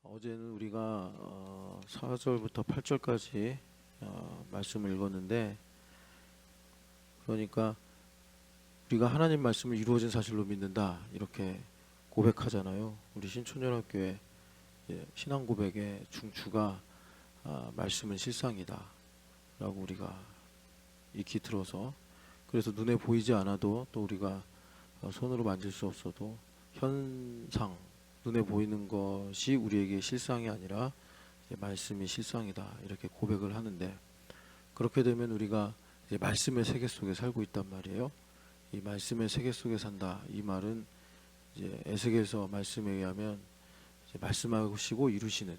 어제는 우리가 4절부터 8절까지 말씀을 읽었는데, 그러니까 우리가 하나님 말씀을 이루어진 사실로 믿는다 이렇게 고백하잖아요. 우리 신촌연합교회 신앙 고백의 중추가 말씀은 실상이다 라고 우리가 익히 들어서, 그래서 눈에 보이지 않아도 또 우리가 손으로 만질 수 없어도 현상, 눈에 보이는 것이 우리에게 실상이 아니라 말씀이 실상이다 이렇게 고백을 하는데, 그렇게 되면 우리가 이제 말씀의 세계 속에 살고 있단 말이에요. 이 말씀의 세계 속에 산다, 이 말은 이제 에스겔서 말씀에 의하면 이제 말씀하시고 이루시는,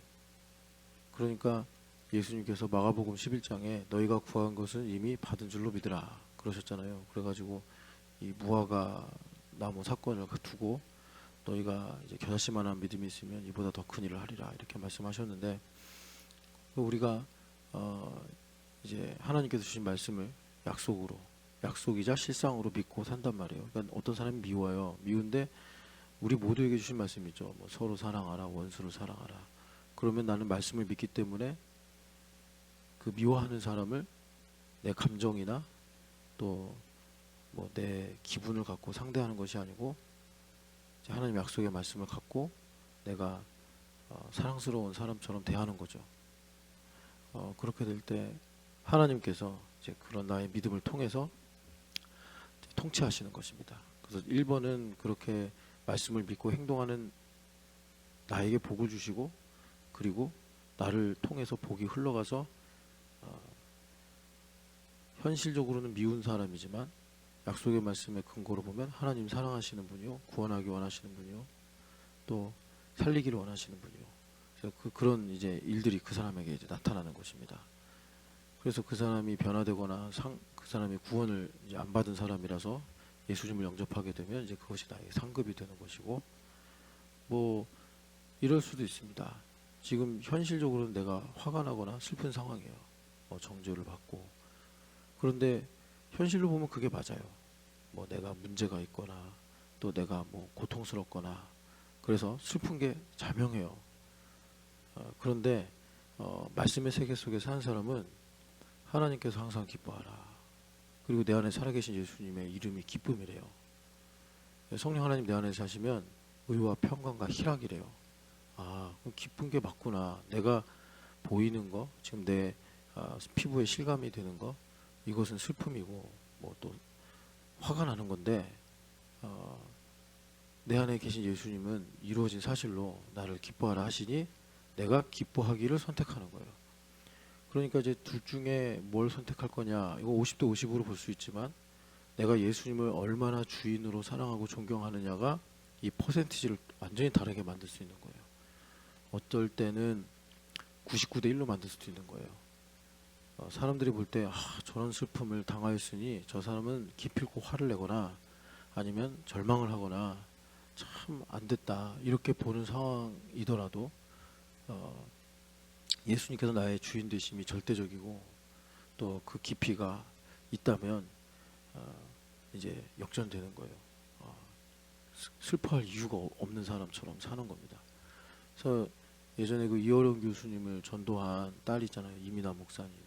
그러니까 예수님께서 마가복음 11장에 너희가 구한 것은 이미 받은 줄로 믿으라 그러셨잖아요. 그래가지고 이 무화과 나무 사건을 두고 너희가 이제 겨자씨만한 믿음이 있으면 이보다 더 큰 일을 하리라 이렇게 말씀하셨는데, 우리가 이제 하나님께서 주신 말씀을 약속이자 실상으로 믿고 산단 말이에요. 그러니까 어떤 사람이 미워요. 미운데 우리 모두에게 주신 말씀이죠. 뭐 서로 사랑하라, 원수를 사랑하라. 그러면 나는 말씀을 믿기 때문에 그 미워하는 사람을 내 감정이나 또 뭐 내 기분을 갖고 상대하는 것이 아니고 하나님 약속의 말씀을 갖고 내가 사랑스러운 사람처럼 대하는 거죠. 그렇게 될 때 하나님께서 이제 그런 나의 믿음을 통해서 통치하시는 것입니다. 그래서 1번은 그렇게 말씀을 믿고 행동하는 나에게 복을 주시고, 그리고 나를 통해서 복이 흘러가서 현실적으로는 미운 사람이지만 약속의 말씀의 근거로 보면 하나님 사랑하시는 분이요, 구원하기 원하시는 분이요, 또 살리기를 원하시는 분이요. 그래서 그런 이제 일들이 그 사람에게 이제 나타나는 것입니다. 그래서 그 사람이 변화되거나 그 사람이 구원을 이제 안 받은 사람이라서 예수님을 영접하게 되면 이제 그것이 나에게 상급이 되는 것이고, 뭐 이럴 수도 있습니다. 지금 현실적으로는 내가 화가 나거나 슬픈 상황이에요. 정죄를 받고. 그런데 현실로 보면 그게 맞아요. 뭐 내가 문제가 있거나 또 내가 뭐 고통스럽거나 그래서 슬픈 게 자명해요. 그런데 말씀의 세계 속에 사는 사람은 하나님께서 항상 기뻐하라. 그리고 내 안에 살아계신 예수님의 이름이 기쁨이래요. 성령 하나님 내 안에 사시면 의와 평강과 희락이래요. 아, 그럼 기쁜 게 맞구나. 내가 보이는 거, 지금 내 피부에 실감이 되는 거, 이것은 슬픔이고 뭐 또 화가 나는 건데, 내 안에 계신 예수님은 이루어진 사실로 나를 기뻐하라 하시니 내가 기뻐하기를 선택하는 거예요. 그러니까 이제 둘 중에 뭘 선택할 거냐, 이거 50대 50으로 볼 수 있지만 내가 예수님을 얼마나 주인으로 사랑하고 존경하느냐가 이 퍼센티지를 완전히 다르게 만들 수 있는 거예요. 어떨 때는 99대 1로 만들 수도 있는 거예요. 사람들이 볼 때 저런 슬픔을 당하였으니 저 사람은 기필코 화를 내거나 아니면 절망을 하거나 참 안됐다 이렇게 보는 상황이더라도 예수님께서 나의 주인 되심이 절대적이고 또 그 깊이가 있다면 이제 역전되는 거예요. 슬퍼할 이유가 없는 사람처럼 사는 겁니다. 그래서 예전에 그 이어령 교수님을 전도한 딸 있잖아요. 이민아 목사님.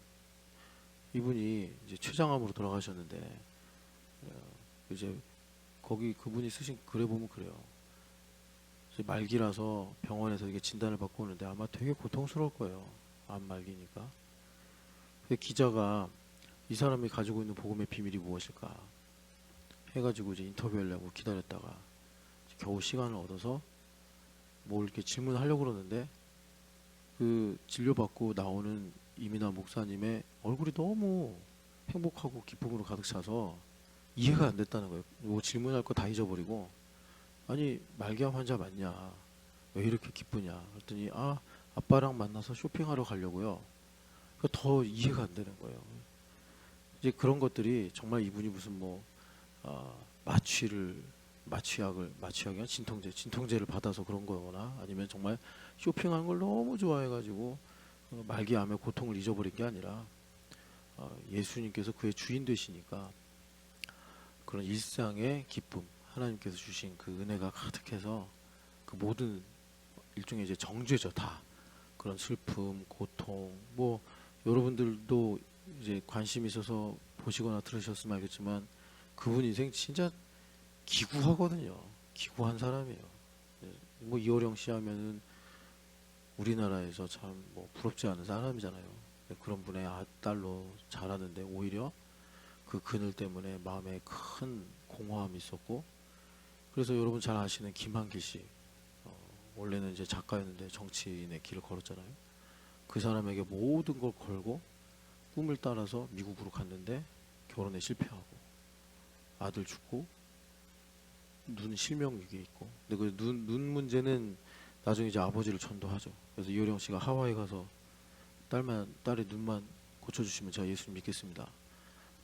이분이 이제 췌장암으로 돌아가셨는데 이제 거기 그분이 쓰신 글에 보면 그래요. 이제 말기라서 병원에서 이게 진단을 받고 오는데 아마 되게 고통스러울 거예요. 암 말기니까. 기자가 이 사람이 가지고 있는 복음의 비밀이 무엇일까 해가지고 이제 인터뷰하려고 기다렸다가 겨우 시간을 얻어서 뭘 이렇게 질문하려고 그러는데, 그 진료받고 나오는 이민아 목사님의 얼굴이 너무 행복하고 기쁨으로 가득 차서 이해가 안 됐다는 거예요. 뭐 질문할 거 다 잊어버리고, 아니 말기암 환자 맞냐, 왜 이렇게 기쁘냐 그랬더니 아빠랑 만나서 쇼핑하러 가려고요. 더 이해가 안 되는 거예요. 이제 그런 것들이 정말 이분이 무슨 뭐 마취약을 진통제를 받아서 그런 거거나 아니면 정말 쇼핑하는 걸 너무 좋아해가지고 말기암의 고통을 잊어버린 게 아니라 예수님께서 그의 주인 되시니까 그런 일상의 기쁨, 하나님께서 주신 그 은혜가 가득해서 그 모든 일종의 이제 정죄죠. 다 그런 슬픔, 고통, 뭐 여러분들도 이제 관심 있어서 보시거나 들으셨으면 알겠지만 그분 인생 진짜 기구하거든요. 기구한 사람이에요. 뭐 이호령 씨 하면은 우리나라에서 참 뭐 부럽지 않은 사람이잖아요. 그런 분의 딸로 자라는데 오히려 그 그늘 때문에 마음에 큰 공허함이 있었고, 그래서 여러분 잘 아시는 김한길 씨, 원래는 이제 작가였는데 정치인의 길을 걸었잖아요. 그 사람에게 모든 걸 걸고 꿈을 따라서 미국으로 갔는데 결혼에 실패하고 아들 죽고 눈 실명 위기에 있고, 근데 그 눈 문제는 나중에 이제 아버지를 전도하죠. 그래서 이효령 씨가 하와이 가서 딸의 눈만 고쳐주시면 제가 예수님 믿겠습니다.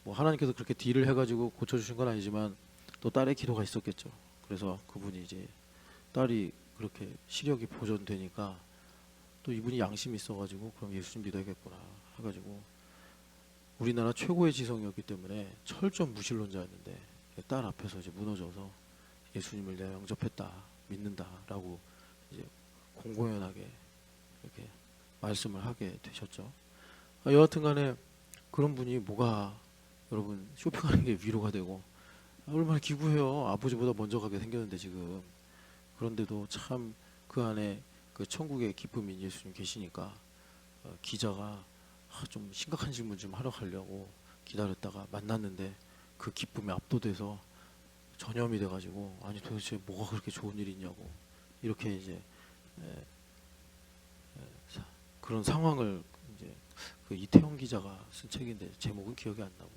뭐 하나님께서 그렇게 딜을 해가지고 고쳐주신 건 아니지만 또 딸의 기도가 있었겠죠. 그래서 그분이 이제 딸이 그렇게 시력이 보존되니까 또 이분이 양심이 있어가지고 그럼 예수님 믿어야겠구나 해가지고 우리나라 최고의 지성이었기 때문에 철저한 무신론자였는데 딸 앞에서 이제 무너져서 예수님을 내가 영접했다, 믿는다라고 이제 공공연하게 이렇게 말씀을 하게 되셨죠. 여하튼간에 그런 분이 뭐가 여러분 쇼핑하는 게 위로가 되고 얼마나 기구해요. 아버지보다 먼저 가게 생겼는데 지금. 그런데도 참 그 안에 그 천국의 기쁨인 예수님 계시니까 기자가 좀 심각한 질문 좀 하러 가려고 기다렸다가 만났는데 그 기쁨에 압도돼서 전염이 돼가지고 아니 도대체 뭐가 그렇게 좋은 일이 있냐고 이렇게 이제 그런 상황을 이제 그 이태영 기자가 쓴 책인데 제목은 기억이 안 나고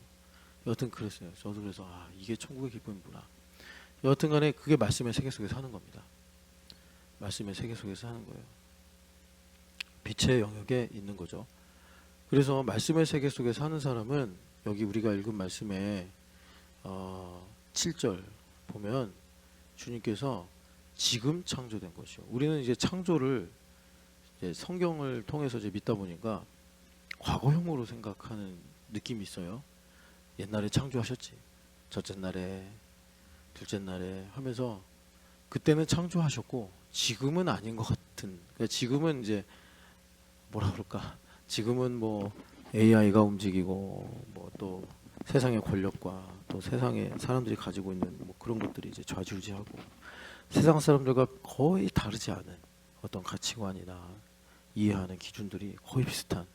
여하튼 그랬어요. 저도 그래서 이게 천국의 기쁨이구나. 여하튼간에 그게 말씀의 세계 속에 사는 겁니다. 말씀의 세계 속에서 사는 거예요. 빛의 영역에 있는 거죠. 그래서 말씀의 세계 속에 사는 사람은 여기 우리가 읽은 말씀에 7절 보면 주님께서 지금 창조된 것이요. 우리는 이제 창조를 이제 성경을 통해서 이제 믿다 보니까 과거형으로 생각하는 느낌이 있어요. 옛날에 창조하셨지. 첫째 날에, 둘째 날에 하면서 그때는 창조하셨고 지금은 아닌 것 같은. 그러니까 지금은 이제 뭐라 그럴까? 지금은 뭐 AI가 움직이고 뭐 또 세상의 권력과 또 세상에 사람들이 가지고 있는 뭐 그런 것들이 이제 좌지우지하고 세상 사람들과 거의 다르지 않은 어떤 가치관이나 이해하는 기준들이 거의 비슷한.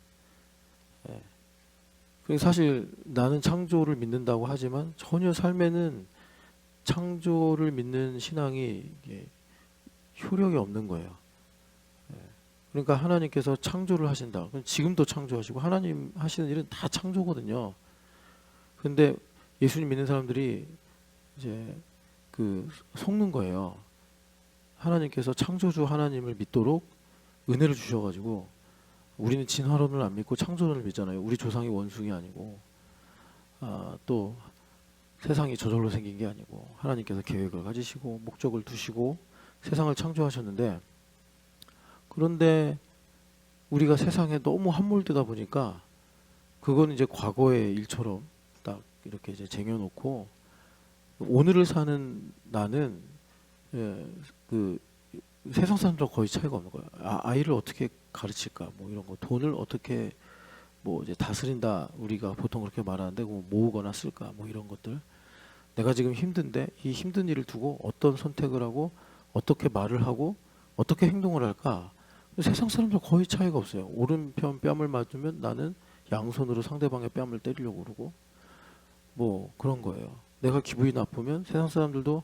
예. 그리고 사실 나는 창조를 믿는다고 하지만 전혀 삶에는 창조를 믿는 신앙이 이게 효력이 없는 거예요. 예. 그러니까 하나님께서 창조를 하신다. 지금도 창조하시고 하나님 하시는 일은 다 창조거든요. 근데 예수님 믿는 사람들이 이제 그 속는 거예요. 하나님께서 창조주 하나님을 믿도록 은혜를 주셔가지고 우리는 진화론을 안 믿고 창조론을 믿잖아요. 우리 조상이 원숭이 아니고 또 세상이 저절로 생긴 게 아니고 하나님께서 계획을 가지시고 목적을 두시고 세상을 창조하셨는데, 그런데 우리가 세상에 너무 함몰되다 보니까 그건 이제 과거의 일처럼 딱 이렇게 이제 쟁여놓고 오늘을 사는 나는 그 세상 사람들과 거의 차이가 없는 거야. 아이를 어떻게 가르칠까, 뭐 이런 거, 돈을 어떻게 뭐 이제 다스린다 우리가 보통 그렇게 말하는데 뭐 모으거나 쓸까 뭐 이런 것들. 내가 지금 힘든데 이 힘든 일을 두고 어떤 선택을 하고 어떻게 말을 하고 어떻게 행동을 할까. 세상 사람들 거의 차이가 없어요. 오른편 뺨을 맞으면 나는 양손으로 상대방의 뺨을 때리려고 그러고 뭐 그런 거예요. 내가 기분이 나쁘면 세상 사람들도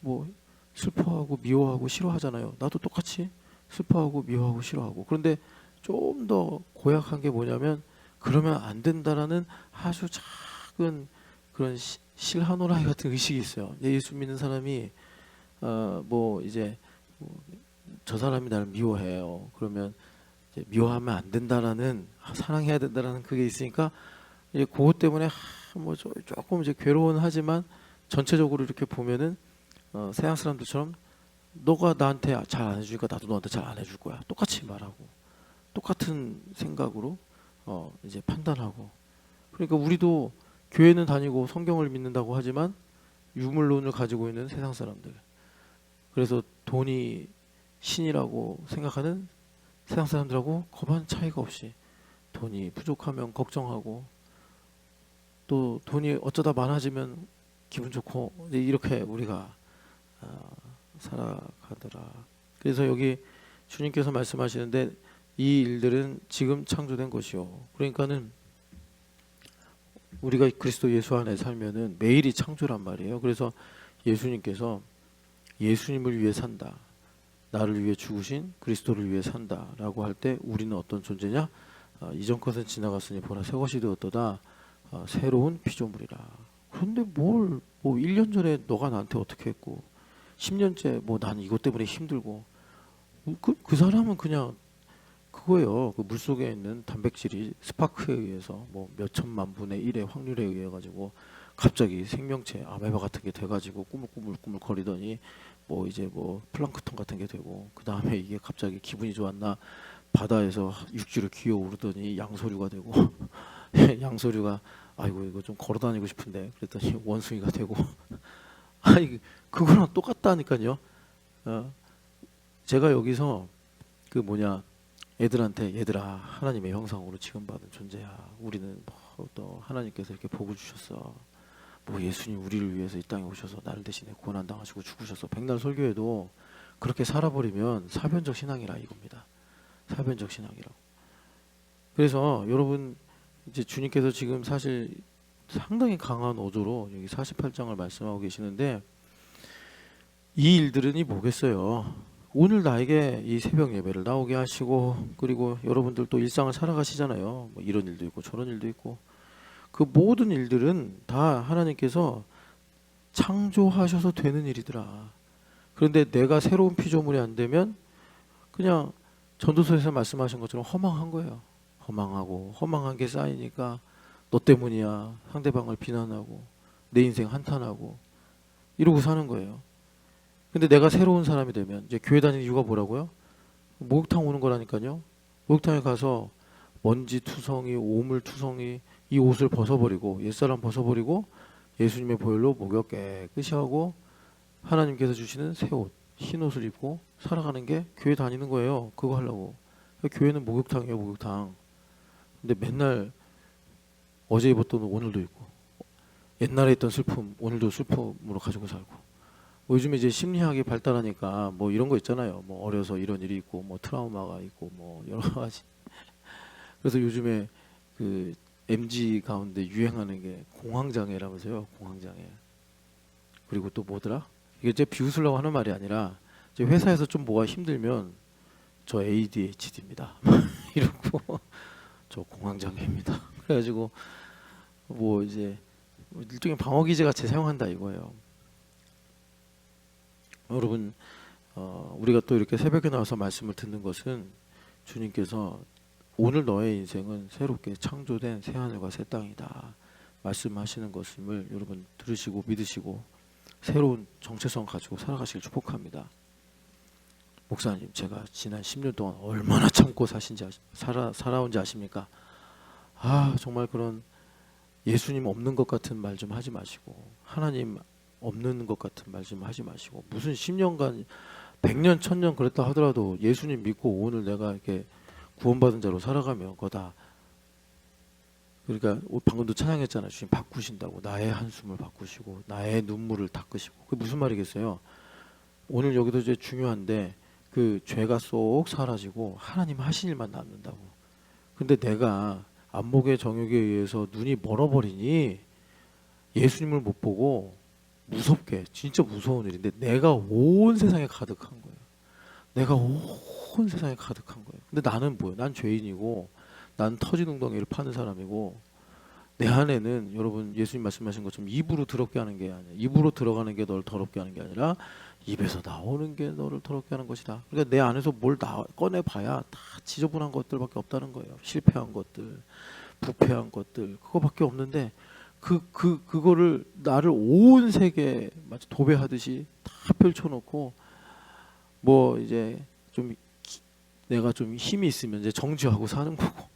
뭐 슬퍼하고 미워하고 싫어하잖아요. 나도 똑같이 슬퍼하고 미워하고 싫어하고. 그런데 좀 더 고약한 게 뭐냐면 그러면 안 된다라는 아주 작은 그런 실하노라이 같은 의식이 있어요. 예수 믿는 사람이 뭐 이제 저 사람이 나를 미워해요. 그러면 이제 미워하면 안 된다라는, 사랑해야 된다라는 그게 있으니까 이제 그것 때문에 뭐 조금 이제 괴로운 하지만 전체적으로 이렇게 보면은 서양 사람들처럼 너가 나한테 잘 안 해주니까 나도 너한테 잘 안 해줄 거야. 똑같이 말하고 똑같은 생각으로 이제 판단하고. 그러니까 우리도 교회는 다니고 성경을 믿는다고 하지만 유물론을 가지고 있는 세상 사람들. 그래서 돈이 신이라고 생각하는 세상 사람들하고 거반 차이가 없이 돈이 부족하면 걱정하고 또 돈이 어쩌다 많아지면 기분 좋고 이렇게 우리가 살아가더라. 그래서 여기 주님께서 말씀하시는데 이 일들은 지금 창조된 것이요. 그러니까는 우리가 그리스도 예수 안에 살면은 매일이 창조란 말이에요. 그래서 예수님께서 예수님을 위해 산다. 나를 위해 죽으신 그리스도를 위해 산다라고 할 때 우리는 어떤 존재냐? 이전 것은 지나갔으니 보라 새 것이 되었도다. 새로운 피조물이라. 그런데 뭐 1년 전에 너가 나한테 어떻게 했고 10년째 뭐 난 이것 때문에 힘들고 그 사람은 그냥 그거예요. 그 물속에 있는 단백질이 스파크에 의해서 뭐 몇천만 분의 1의 확률에 의해 가지고 갑자기 생명체 아메바 같은 게 돼가지고 꾸물꾸물 거리더니 뭐 이제 뭐 플랑크톤 같은 게 되고 그 다음에 이게 갑자기 기분이 좋았나 바다에서 육지로 기어오르더니 양서류가 되고 양서류가 아이고 이거 좀 걸어다니고 싶은데 그랬더니 원숭이가 되고 아니 그거랑 똑같다니까요. 제가 여기서 그 뭐냐 애들한테 얘들아 하나님의 형상으로 지음받은 존재야. 우리는 또 하나님께서 이렇게 복을 주셨어. 뭐 예수님 우리를 위해서 이 땅에 오셔서 나를 대신에 고난 당하시고 죽으셔서 백날 설교해도 그렇게 살아버리면 사변적 신앙이라 이겁니다. 사변적 신앙이라고. 그래서 여러분 이제 주님께서 지금 사실 상당히 강한 어조로 여기 48장을 말씀하고 계시는데 이 일들은 뭐겠어요? 오늘 나에게 이 새벽 예배를 나오게 하시고 그리고 여러분들 또 일상을 살아가시잖아요. 뭐 이런 일도 있고 저런 일도 있고 그 모든 일들은 다 하나님께서 창조하셔서 되는 일이더라. 그런데 내가 새로운 피조물이 안 되면 그냥 전도서에서 말씀하신 것처럼 허망한 거예요. 허망하고 허망한 게 쌓이니까 너 때문이야 상대방을 비난하고 내 인생 한탄하고 이러고 사는 거예요. 근데 내가 새로운 사람이 되면 이제 교회 다니는 이유가 뭐라고요? 목욕탕 오는 거라니까요. 목욕탕에 가서 먼지 투성이 오물 투성이 이 옷을 벗어버리고 옛사람 벗어버리고 예수님의 보혈로 목욕 깨끗이 하고 하나님께서 주시는 새 옷, 흰 옷을 입고 살아가는 게 교회 다니는 거예요. 그거 하려고. 교회는 목욕탕이에요, 목욕탕. 근데 맨날 어제 입었던 옷 오늘도 입고 옛날에 있던 슬픔 오늘도 슬픔으로 가지고 살고 요즘에 이제 심리학이 발달하니까 뭐 이런 거 있잖아요. 뭐 어려서 이런 일이 있고 뭐 트라우마가 있고 뭐 여러 가지. 그래서 요즘에 그 MZ 가운데 유행하는 게 공황장애라면서요. 공황장애. 그리고 또 뭐더라? 이게 제 비웃으려고 하는 말이 아니라 이제 회사에서 좀 뭐가 힘들면 저 ADHD입니다. 이러고 저 공황장애입니다. 그래가지고 뭐 이제 일종의 방어 기제 같이 사용한다 이거예요. 여러분 우리가 또 이렇게 새벽에 나와서 말씀을 듣는 것은 주님께서 오늘 너의 인생은 새롭게 창조된 새하늘과 새 땅이다 말씀하시는 것임을 여러분 들으시고 믿으시고 새로운 정체성 가지고 살아가시길 축복합니다. 목사님 제가 지난 10년 동안 얼마나 참고 살아온지 아십니까? 정말 그런 예수님 없는 것 같은 말 좀 하지 마시고 하나님 없는 것 같은 말 좀 하지 마시고 무슨 10년간 100년 1000년 그랬다 하더라도 예수님 믿고 오늘 내가 이렇게 구원받은 자로 살아가면 거다. 그러니까 방금도 찬양했잖아요. 주님 바꾸신다고 나의 한숨을 바꾸시고 나의 눈물을 닦으시고 그게 무슨 말이겠어요? 오늘 여기도 이제 중요한데 그 죄가 쏙 사라지고 하나님 하신 일만 남는다고. 근데 내가 안목의 정욕에 의해서 눈이 멀어버리니 예수님을 못 보고 무섭게 진짜 무서운 일인데 내가 온 세상에 가득한 거예요. 내가 온 세상에 가득한 거예요. 근데 나는 뭐예요? 난 죄인이고 난 터진 웅덩이를 파는 사람이고 내 안에는 여러분 예수님 말씀하신 것처럼 입으로 더럽게 하는 게 아니야. 입으로 들어가는 게 너를 더럽게 하는 게 아니라 입에서 나오는 게 너를 더럽게 하는 것이다. 그러니까 내 안에서 뭘 꺼내봐야 다 지저분한 것들밖에 없다는 거예요. 실패한 것들, 부패한 것들 그거밖에 없는데 그거를 나를 온 세계에 마치 도배하듯이 다 펼쳐놓고 뭐 이제 좀 내가 좀 힘이 있으면 이제 정죄하고 사는 거고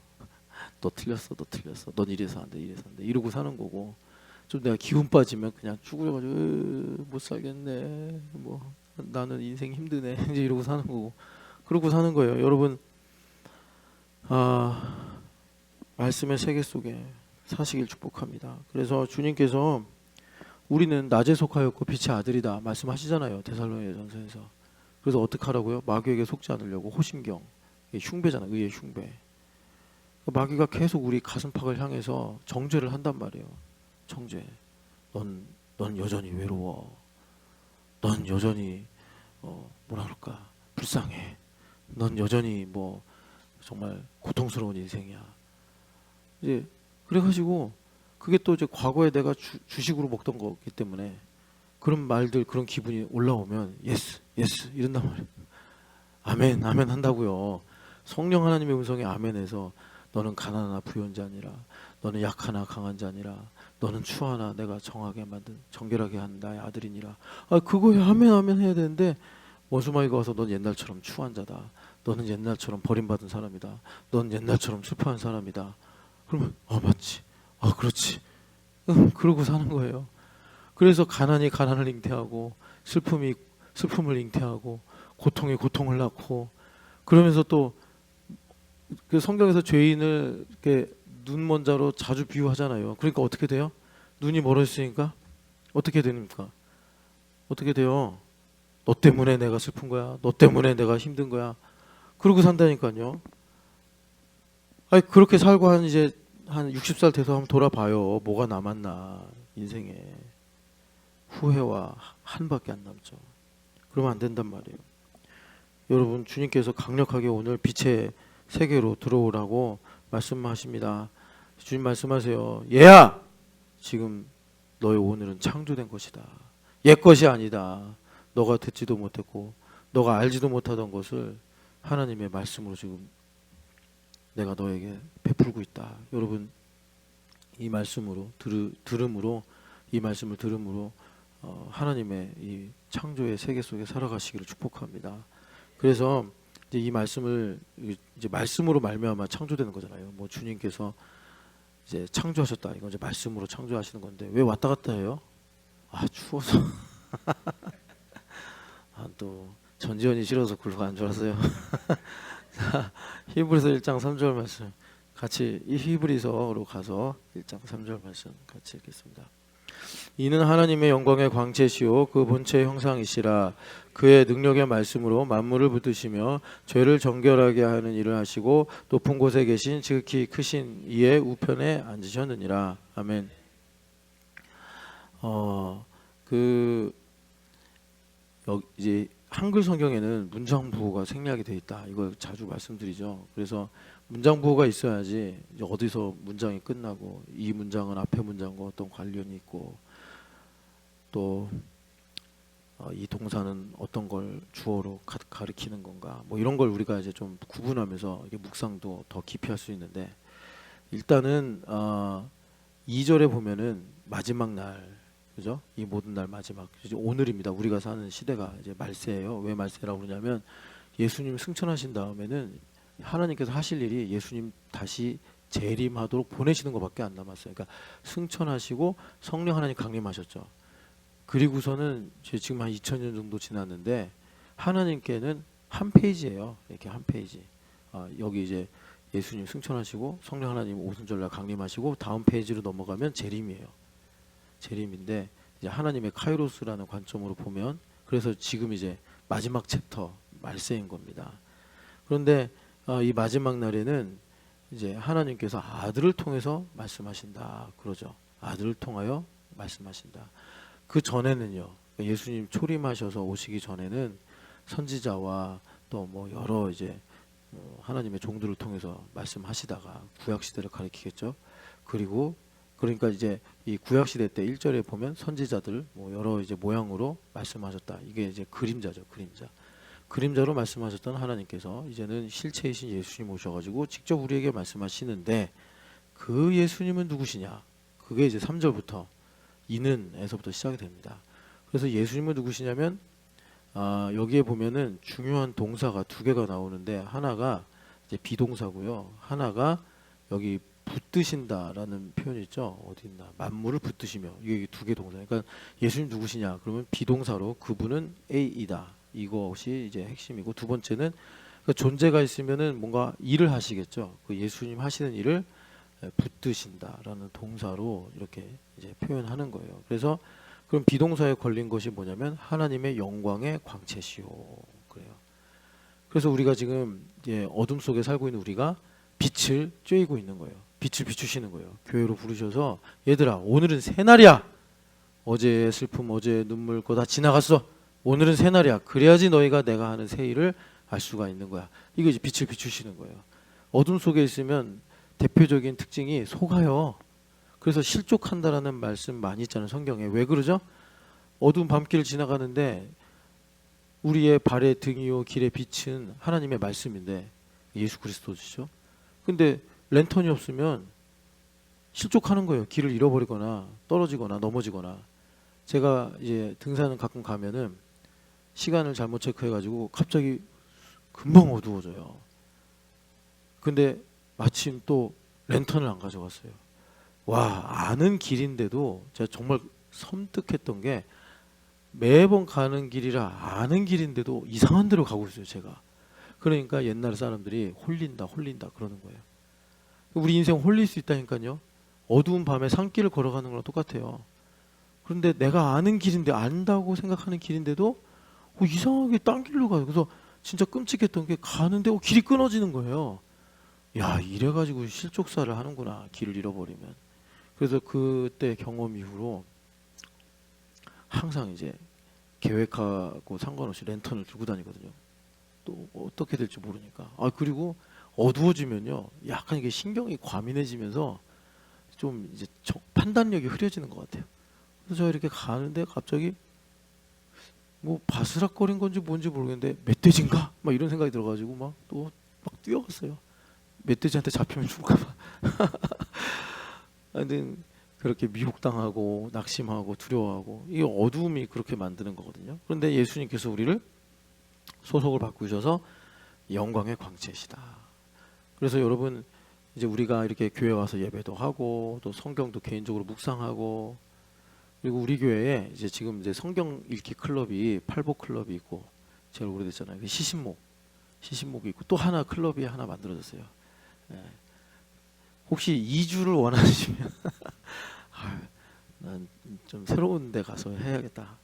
너 틀렸어 넌 이래서 안 돼 이러고 사는 거고 좀 내가 기운 빠지면 그냥 쭈그려가지고 못 살겠네. 뭐 나는 인생 힘드네. 이제 이러고 사는 거고. 그러고 사는 거예요. 여러분, 말씀의 세계 속에 사시길 축복합니다. 그래서 주님께서 우리는 낮에 속하였고 빛의 아들이다 말씀하시잖아요. 데살로니가전서에서. 그래서 어떻게 하라고요? 마귀에게 속지 않으려고 호심경, 흉배잖아. 의의 흉배. 마귀가 계속 우리 가슴팍을 향해서 정죄를 한단 말이에요. 정죄. 넌 여전히 외로워. 넌 여전히 뭐라 그럴까? 불쌍해. 넌 여전히 뭐 정말 고통스러운 인생이야. 이제 그래가지고 그게 또 이제 과거에 내가 주식으로 먹던 거기 때문에 그런 말들, 그런 기분이 올라오면 예스, 예스 이런단 말이에요. 아멘, 아멘 한다고요. 성령 하나님의 음성에 아멘해서 너는 가난하나 부유한 자니라, 너는 약하나 강한 자니라, 너는 추하나 내가 정하게 만든 정결하게 한 나의 아들이니라. 그거에 아멘 아멘 해야 되는데 원수마귀가 와서 넌 옛날처럼 추한 자다, 너는 옛날처럼 버림받은 사람이다, 넌 옛날처럼 슬퍼한 사람이다. 그러면 맞지, 그렇지, 그러고 사는 거예요. 그래서 가난이 가난을 잉태하고 슬픔이 슬픔을 잉태하고 고통이 고통을 낳고, 그러면서 또 그 성경에서 죄인을 이렇게 눈먼 자로 자주 비유하잖아요. 그러니까 어떻게 돼요? 눈이 멀어졌으니까 어떻게 됩니까? 어떻게 돼요? 너 때문에 내가 슬픈 거야. 너 때문에 내가 힘든 거야. 그러고 산다니까요. 그렇게 살고 한 60살 돼서 한번 돌아봐요. 뭐가 남았나 인생에. 후회와 한밖에 안 남죠. 그러면 안 된단 말이에요. 여러분, 주님께서 강력하게 오늘 빛의 세계로 들어오라고 말씀하십니다. 주님 말씀하세요. 얘야, 지금 너의 오늘은 창조된 것이다. 옛 것이 아니다. 너가 듣지도 못했고 너가 알지도 못하던 것을 하나님의 말씀으로 지금 내가 너에게 베풀고 있다. 여러분, 이 말씀으로 들음으로, 이 말씀을 들음으로 하나님의 이 창조의 세계 속에 살아가시기를 축복합니다. 그래서 이제 이 말씀을 이제 말씀으로 말미암아 창조되는 거잖아요. 뭐 주님께서 이제 창조하셨다. 이건 이제 말씀으로 창조하시는 건데 왜 왔다 갔다 해요? 추워서. 또 전지현이 싫어서 굴러간 줄 알았어요. 히브리서 1장 3절 말씀 같이, 이 히브리서로 가서 1장 3절 말씀 같이 읽겠습니다. 이는 하나님의 영광의 광채시요 그 본체의 형상이시라. 그의 능력의 말씀으로 만물을 붙드시며 죄를 정결하게 하는 일을 하시고 높은 곳에 계신 지극히 크신 이의 우편에 앉으셨느니라. 아멘. 이제 한글 성경에는 문장부호가 생략이 되어 있다. 이걸 자주 말씀드리죠. 그래서 문장부호가 있어야지 이제 어디서 문장이 끝나고 이 문장은 앞에 문장과 어떤 관련이 있고 또 이 동사는 어떤 걸 주어로 가리키는 건가, 뭐 이런 걸 우리가 이제 좀 구분하면서 이게 묵상도 더 깊이 할 수 있는데, 일단은 2절에 보면은 마지막 날, 그죠? 이 모든 날 마지막, 이제 오늘입니다. 우리가 사는 시대가 이제 말세예요. 왜 말세라고 그러냐면 예수님 승천하신 다음에는 하나님께서 하실 일이 예수님 다시 재림하도록 보내시는 것밖에 안 남았어요. 그러니까 승천하시고 성령 하나님 강림하셨죠. 그리고서는 지금 한 2000년 정도 지났는데 하나님께는 한 페이지예요. 이렇게 한 페이지. 여기 이제 예수님 승천하시고 성령 하나님 오순절날 강림하시고 다음 페이지로 넘어가면 재림이에요. 재림인데 이제 하나님의 카이로스라는 관점으로 보면, 그래서 지금 이제 마지막 챕터 말세인 겁니다. 그런데 이 마지막 날에는 이제 하나님께서 아들을 통해서 말씀하신다 그러죠. 아들을 통하여 말씀하신다. 그 전에는요, 예수님 초림하셔서 오시기 전에는 선지자와 또 뭐 여러 이제 하나님의 종들을 통해서 말씀하시다가 구약 시대를 가리키겠죠. 그리고 그러니까 이제 이 구약 시대 때 1절에 보면 선지자들 뭐 여러 이제 모양으로 말씀하셨다. 이게 이제 그림자죠, 그림자. 그림자로 말씀하셨던 하나님께서 이제는 실체이신 예수님 오셔가지고 직접 우리에게 말씀하시는데, 그 예수님은 누구시냐? 그게 이제 3절부터 이는에서부터 시작이 됩니다. 그래서 예수님은 누구시냐면 여기에 보면은 중요한 동사가 두 개가 나오는데, 하나가 이제 비동사고요. 하나가 여기 붙드신다라는 표현이 있죠. 어디 있나? 만물을 붙드시며. 이게 두 개 동사. 그러니까 예수님 누구시냐? 그러면 비동사로 그분은 A이다. 이것이 이제 핵심이고, 두 번째는 그 존재가 있으면은 뭔가 일을 하시겠죠. 그 예수님 하시는 일을 붙드신다라는 동사로 이렇게 이제 표현하는 거예요. 그래서 그럼 비동사에 걸린 것이 뭐냐면 하나님의 영광의 광채시오. 그래요. 그래서 우리가 지금 이제 어둠 속에 살고 있는 우리가 빛을 쬐이고 있는 거예요. 빛을 비추시는 거예요. 교회로 부르셔서 얘들아 오늘은 새날이야. 어제의 슬픔, 어제의 눈물 그거 다 지나갔어. 오늘은 새날이야. 그래야지 너희가 내가 하는 새 일을 알 수가 있는 거야. 이거 이제 빛을 비추시는 거예요. 어둠 속에 있으면 대표적인 특징이 속아요. 그래서 실족한다라는 말씀 많이 있잖아요. 성경에. 왜 그러죠? 어두운 밤길을 지나가는데 우리의 발의 등이요 길의 빛은 하나님의 말씀인데 예수 그리스도시죠. 근데 랜턴이 없으면 실족하는 거예요. 길을 잃어버리거나 떨어지거나 넘어지거나. 제가 이제 등산을 가끔 가면은 시간을 잘못 체크해가지고 갑자기 금방 어두워져요. 근데 마침 또 랜턴을 안 가져갔어요. 와, 아는 길인데도 제가 정말 섬뜩했던 게 매번 가는 길이라 아는 길인데도 이상한 데로 가고 있어요, 제가. 그러니까 옛날 사람들이 홀린다 그러는 거예요. 우리 인생 홀릴 수 있다니까요. 어두운 밤에 산길을 걸어가는 거랑 똑같아요. 그런데 내가 아는 길인데, 안다고 생각하는 길인데도 이상하게 딴 길로 가요. 그래서 진짜 끔찍했던 게 가는데 길이 끊어지는 거예요. 야, 이래가지고 실족사를 하는구나, 길을 잃어버리면. 그래서 그때 경험 이후로 항상 이제 계획하고 상관없이 랜턴을 들고 다니거든요. 또 어떻게 될지 모르니까. 그리고 어두워지면요, 약간 이게 신경이 과민해지면서 좀 이제 판단력이 흐려지는 것 같아요. 그래서 제가 이렇게 가는데 갑자기 뭐 바스락거린 건지 뭔지 모르겠는데 멧돼지인가? 막 이런 생각이 들어가지고 막 또 막 뛰어갔어요. 멧돼지한테 잡히면 죽을까봐. 하여튼 그렇게 미혹당하고 낙심하고 두려워하고, 이 어두움이 그렇게 만드는 거거든요. 그런데 예수님께서 우리를 소속을 바꾸셔서 영광의 광채시다. 그래서 여러분, 이제 우리가 이렇게 교회 와서 예배도 하고 또 성경도 개인적으로 묵상하고, 그리고 우리 교회에 이제 지금 이제 성경 읽기 클럽이 팔복 클럽이 있고 제일 오래됐잖아요. 시신목이 있고 또 하나 클럽이 하나 만들어졌어요. 예. 혹시 2주를 원하시면 난 좀 새로운 데 가서 해야겠다.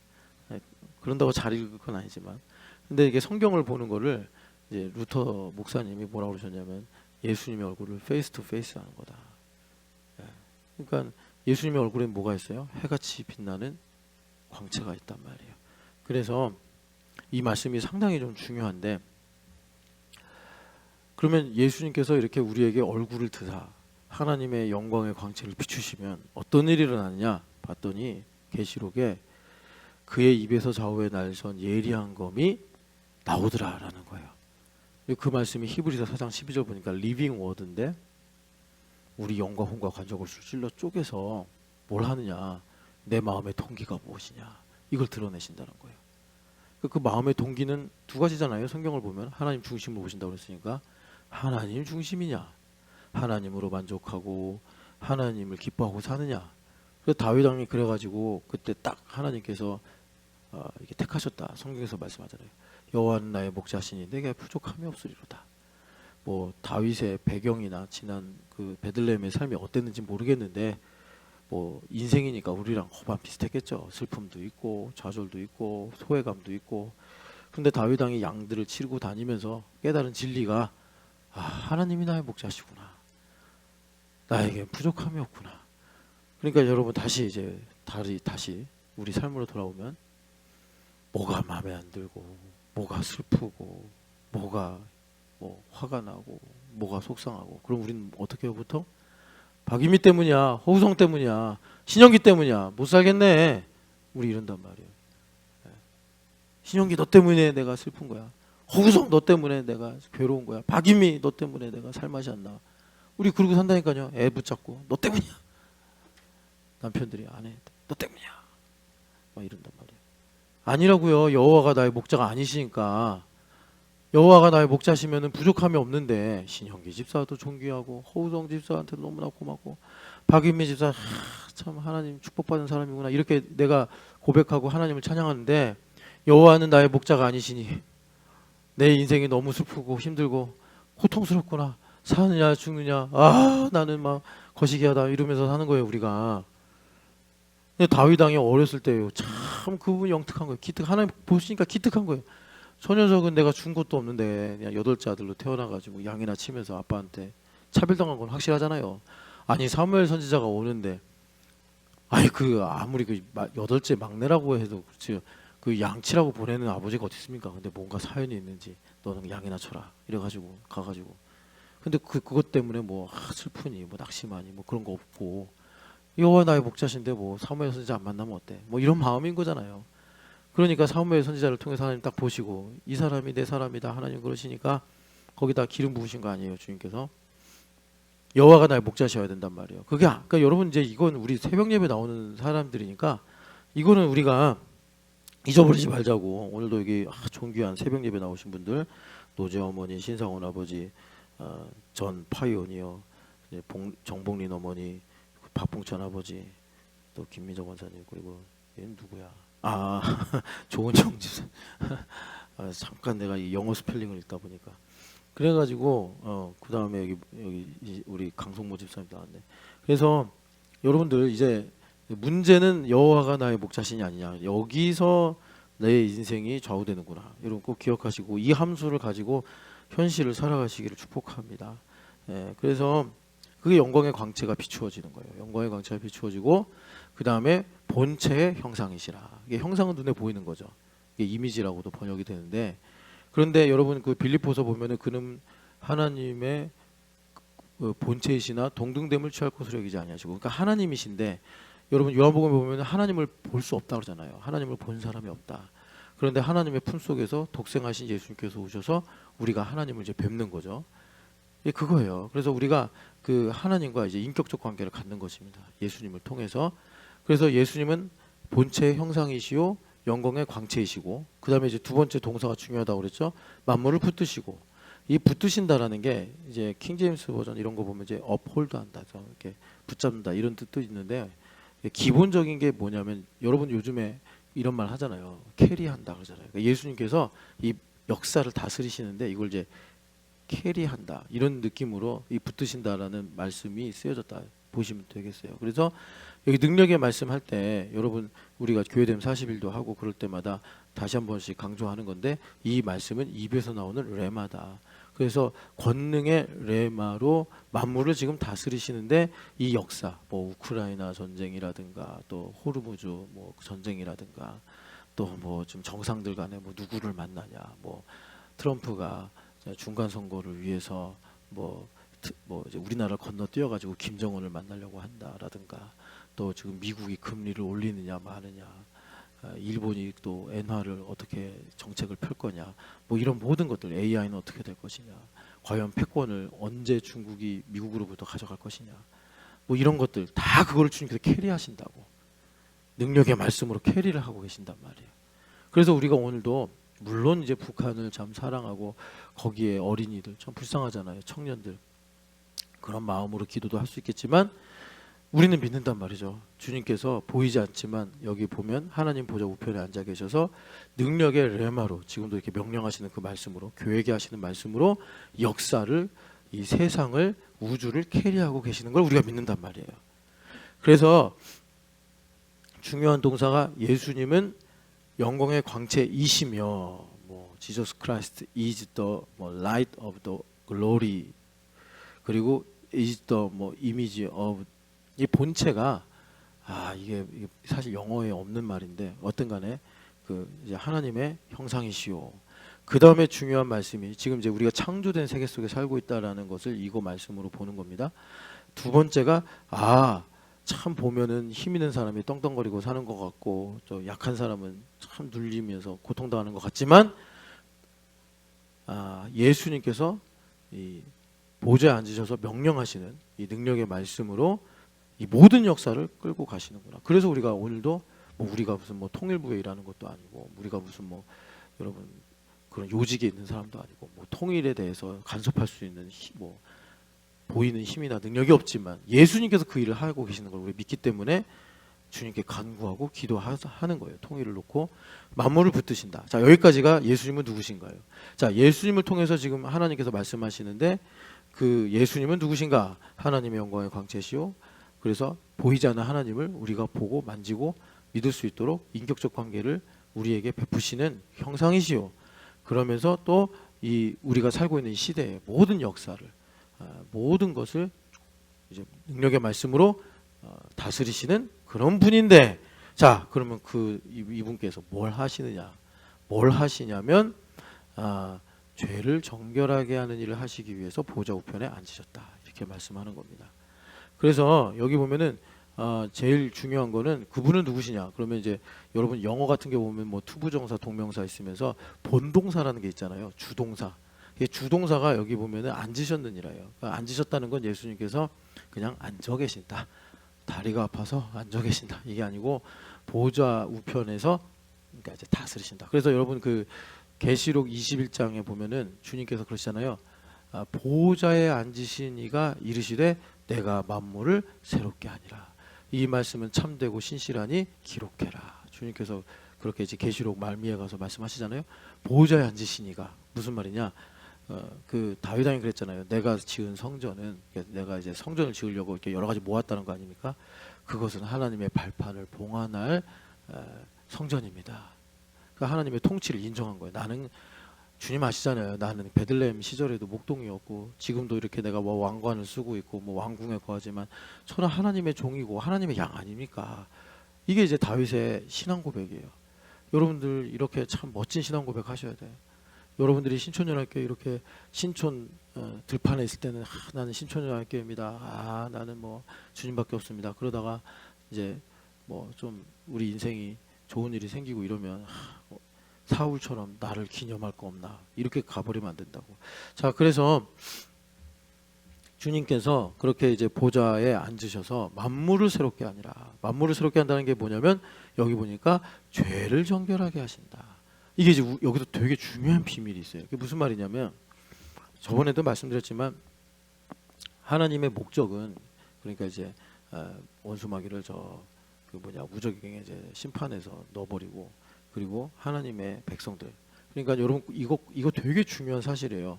예. 그런다고 잘 읽을 건 아니지만, 근데 이게 성경을 보는 거를 이제 루터 목사님이 뭐라고 그러셨냐면 예수님의 얼굴을 페이스 투 페이스 하는 거다. 예. 그러니까 예수님의 얼굴엔 뭐가 있어요? 해같이 빛나는 광채가 있단 말이에요. 그래서 이 말씀이 상당히 좀 중요한데, 그러면 예수님께서 이렇게 우리에게 얼굴을 드사 하나님의 영광의 광채를 비추시면 어떤 일이 일어나느냐 봤더니 계시록에 그의 입에서 좌우에 날선 예리한 검이 나오더라라는 거예요. 그 말씀이 히브리서 4장 12절 보니까 리빙 워드인데, 우리 영과 혼과 관절골수를 찔러 쪼개서 뭘 하느냐, 내 마음의 동기가 무엇이냐, 이걸 드러내신다는 거예요. 그 마음의 동기는 두 가지잖아요. 성경을 보면 하나님 중심으로 보신다고 그랬으니까 하나님 중심이냐, 하나님으로 만족하고 하나님을 기뻐하고 사느냐. 그래서 다윗 왕이 그래가지고 그때 딱 하나님께서 이렇게 택하셨다, 성경에서 말씀하잖아요. 여호와는 나의 목자시니 내게 부족함이 없으리로다. 뭐 다윗의 배경이나 지난 그 베들레헴의 삶이 어땠는지 모르겠는데, 뭐 인생이니까 우리랑 거반 비슷했겠죠. 슬픔도 있고 좌절도 있고 소외감도 있고. 근데 다윗 왕이 양들을 치르고 다니면서 깨달은 진리가, 하나님이 나의 목자시구나, 나에게 부족함이 없구나. 그러니까 여러분 다시 우리 삶으로 돌아오면 뭐가 마음에 안 들고 뭐가 슬프고 뭐가 뭐 화가 나고 뭐가 속상하고, 그럼 우리는 어떻게 해요? 보통 박유미 때문이야, 허우성 때문이야, 신영기 때문이야, 못 살겠네, 우리 이런단 말이에요. 신영기 너 때문에 내가 슬픈 거야, 허우성 너 때문에 내가 괴로운 거야, 박유미 너 때문에 내가 살맛이 안 나. 우리 그러고 산다니까요. 애 붙잡고 너 때문이야, 남편들이 아내 너 때문이야 막 이런단 말이에요. 아니라고요. 여호와가 나의 목자가 아니시니까 여호와가 나의 목자시면은 부족함이 없는데 신형기 집사도 존귀하고 허우성 집사한테 너무나 고맙고 박윤미 집사 참 하나님 축복받은 사람이구나 이렇게 내가 고백하고 하나님을 찬양하는데 여호와는 나의 목자가 아니시니 내 인생이 너무 슬프고 힘들고 고통스럽구나 사느냐 죽느냐 나는 막 거시기하다 이러면서 사는 거예요 우리가. 근데 다윗 왕이 어렸을 때요 참 그분이 영특한 거예요. 하나님 보시니까 기특한 거예요. 저 녀석은 내가 준 것도 없는데 그냥 8째 아들로 태어나가지고 양이나 치면서 아빠한테 차별당한 건 확실하잖아요. 아니 사무엘 선지자가 오는데 아무리 8째 막내라고 해도 그렇지 그 양치라고 보내는 아버지가 어디 있습니까? 근데 뭔가 사연이 있는지 너는 양이나 쳐라 이래가지고 가가지고 근데 그것 때문에 뭐 슬프니 뭐 낙심하니 뭐 그런 거 없고 여호와 나의 목자신데 뭐 사무엘 선지자 안 만나면 어때? 뭐 이런 마음인 거잖아요. 그러니까 사무엘 선지자를 통해서 하나님 딱 보시고 이 사람이 내 사람이다 하나님 그러시니까 거기다 기름 부으신 거 아니에요 주님께서. 여호와가 나의 목자셔야 된단 말이에요. 그러니까 여러분 이제 이건 우리 새벽 예배 나오는 사람들이니까 이거는 우리가 잊어버리지 말자고. 오늘도 여기 존귀한 새벽 예배 나오신 분들 노재 어머니, 신상원 아버지, 전 파이오니어, 정복린 어머니, 박봉천 아버지, 또 김민정 원사님 그리고 얘는 누구야? 조은정 집사. 잠깐 내가 이 영어 스펠링을 읽다 보니까 그래가지고 그 다음에 여기 우리 강성모 집사님 나왔네. 그래서 여러분들 이제 문제는 여호와가 나의 목자신이 아니냐 여기서 내 인생이 좌우되는구나 여러분 꼭 기억하시고 이 함수를 가지고 현실을 살아가시기를 축복합니다. 그래서 그게 영광의 광채가 비추어지는 거예요. 영광의 광채가 비추어지고 그 다음에 본체의 형상이시라. 이게 형상은 눈에 보이는 거죠. 이게 이미지라고도 번역이 되는데 그런데 여러분 그 빌립보서 보면은 그는 하나님의 본체이시나 동등됨을 취할 것으로 여기지 아니하시고 그러니까 하나님이신데 여러분 요한복음에 보면 하나님을 볼 수 없다 그러잖아요. 하나님을 본 사람이 없다. 그런데 하나님의 품속에서 독생하신 예수님께서 오셔서 우리가 하나님을 이제 뵙는 거죠. 이게 그거예요. 그래서 우리가 그 하나님과 이제 인격적 관계를 갖는 것입니다. 예수님을 통해서. 그래서 예수님은 본체의 형상이시요 영광의 광채이시고 그다음에 이제 두 번째 동사가 중요하다고 그랬죠. 만물을 붙드시고 이 붙드신다라는 게 이제 킹 제임스 버전 이런 거 보면 이제 uphold 한다. 이렇게 붙잡는다 이런 뜻도 있는데 기본적인 게 뭐냐면 여러분 요즘에 이런 말 하잖아요. 캐리한다 그러잖아요. 그러니까 예수님께서 이 역사를 다스리시는데 이걸 이제 캐리한다 이런 느낌으로 이 붙드신다라는 말씀이 쓰여졌다 보시면 되겠어요. 그래서 여기 능력의 말씀할 때 여러분 우리가 교회됨 40일도 하고 그럴 때마다 다시 한 번씩 강조하는 건데 이 말씀은 입에서 나오는 레마다. 그래서 권능의 레마로 만물을 지금 다스리시는데 이 역사 뭐 우크라이나 전쟁이라든가 또 호르무즈 뭐 전쟁이라든가 또 뭐 지금 정상들 간에 뭐 누구를 만나냐 뭐 트럼프가 중간 선거를 위해서 뭐 이제 우리나라를 건너뛰어 가지고 김정은을 만나려고 한다라든가 또 지금 미국이 금리를 올리느냐 마느냐 일본이 또 엔화를 어떻게 정책을 펼 거냐 뭐 이런 모든 것들 AI는 어떻게 될 것이냐 과연 패권을 언제 중국이 미국으로부터 가져갈 것이냐 뭐 이런 것들 다 그걸 주님께서 캐리하신다고 능력의 말씀으로 캐리를 하고 계신단 말이에요. 그래서 우리가 오늘도 물론 이제 북한을 참 사랑하고 거기에 어린이들 참 불쌍하잖아요. 청년들 그런 마음으로 기도도 할 수 있겠지만 우리는 믿는단 말이죠. 주님께서 보이지 않지만 여기 보면 하나님 보좌 우편에 앉아 계셔서 능력의 레마로 지금도 이렇게 명령하시는 그 말씀으로 교회에게 하시는 말씀으로 역사를 이 세상을 우주를 캐리하고 계시는 걸 우리가 믿는단 말이에요. 그래서 중요한 동사가 예수님은 영광의 광채이시며 뭐 Jesus Christ is the light of the glory 그리고 is the image of 이 본체가 이게 사실 영어에 없는 말인데 어떤 간에 그 이제 하나님의 형상이시오. 그 다음에 중요한 말씀이 지금 이제 우리가 창조된 세계 속에 살고 있다라는 것을 이거 말씀으로 보는 겁니다. 두 번째가 참 보면은 힘 있는 사람이 떵떵거리고 사는 것 같고 저 약한 사람은 참 눌리면서 고통당하는 것 같지만 예수님께서 이 보좌에 앉으셔서 명령하시는 이 능력의 말씀으로 이 모든 역사를 끌고 가시는구나. 그래서 우리가 오늘도 우리가 무슨 통일부에 일하는 것도 아니고 우리가 무슨 여러분 그런 요직에 있는 사람도 아니고 뭐 통일에 대해서 간섭할 수 있는 뭐 보이는 힘이나 능력이 없지만 예수님께서 그 일을 하고 계시는 걸 우리 믿기 때문에 주님께 간구하고 기도하는 거예요. 통일을 놓고 만물을 붙드신다. 자, 여기까지가 예수님은 누구신가요? 자, 예수님을 통해서 지금 하나님께서 말씀하시는데 그 예수님은 누구신가? 하나님의 영광의 광채시요. 그래서 보이지 않는 하나님을 우리가 보고 만지고 믿을 수 있도록 인격적 관계를 우리에게 베푸시는 형상이시요. 그러면서 또 이 우리가 살고 있는 이 시대의 모든 역사를 모든 것을 이제 능력의 말씀으로 다스리시는 그런 분인데, 자, 그러면 이분께서 뭘 하시느냐? 뭘 하시냐면 죄를 정결하게 하는 일을 하시기 위해서 보좌 우편에 앉으셨다, 이렇게 말씀하는 겁니다. 그래서 여기 보면은 제일 중요한 거는 그분은 누구시냐? 그러면 이제 여러분 영어 같은 게 보면 뭐 투부정사, 동명사 있으면서 본동사라는 게 있잖아요. 주동사. 주동사가 여기 보면은 앉으셨느니라요. 그러니까 앉으셨다는 건 예수님께서 그냥 앉아 계신다. 다리가 아파서 앉아 계신다. 이게 아니고 보좌 우편에서 그러니까 이제 다스리신다. 그래서 여러분 그 계시록 21장에 보면은 주님께서 그러시잖아요. 보좌에 앉으신 이가 이르시되 내가 만물을 새롭게 하니라. 이 말씀은 참되고 신실하니 기록해라. 주님께서 그렇게 이제 계시록 말미에 가서 말씀하시잖아요. 보좌에 앉으신 이가 무슨 말이냐? 그 다윗 왕이 그랬잖아요. 내가 지은 성전은 내가 이제 성전을 지으려고 이렇게 여러 가지 모았다는 거 아닙니까? 그것은 하나님의 발판을 봉안할 성전입니다. 그러니까 하나님의 통치를 인정한 거예요. 나는 주님 아시잖아요. 나는 베들레헴 시절에도 목동이었고 지금도 이렇게 내가 뭐 왕관을 쓰고 있고 뭐 왕궁에 거하지만 저는 하나님의 종이고 하나님의 양 아닙니까? 이게 이제 다윗의 신앙 고백이에요. 여러분들 이렇게 참 멋진 신앙 고백 하셔야 돼요. 여러분들이 신촌연합교 이렇게 신촌 들판에 있을 때는 나는 신촌연합교입니다. 나는 뭐 주님밖에 없습니다. 그러다가 이제 뭐 좀 우리 인생이 좋은 일이 생기고 이러면 사울처럼 나를 기념할 거 없나 이렇게 가버리면 안 된다고. 자, 그래서 주님께서 그렇게 이제 보좌에 앉으셔서 만물을 새롭게 하니라. 만물을 새롭게 한다는 게 뭐냐면 여기 보니까 죄를 정결하게 하신다. 이게 이제 여기서 되게 중요한 비밀이 있어요. 그게 무슨 말이냐면 저번에도 말씀드렸지만 하나님의 목적은 그러니까 이제 원수마귀를 무적행에 이제 심판해서 넣어버리고 그리고 하나님의 백성들. 그러니까 여러분 이거 되게 중요한 사실이에요.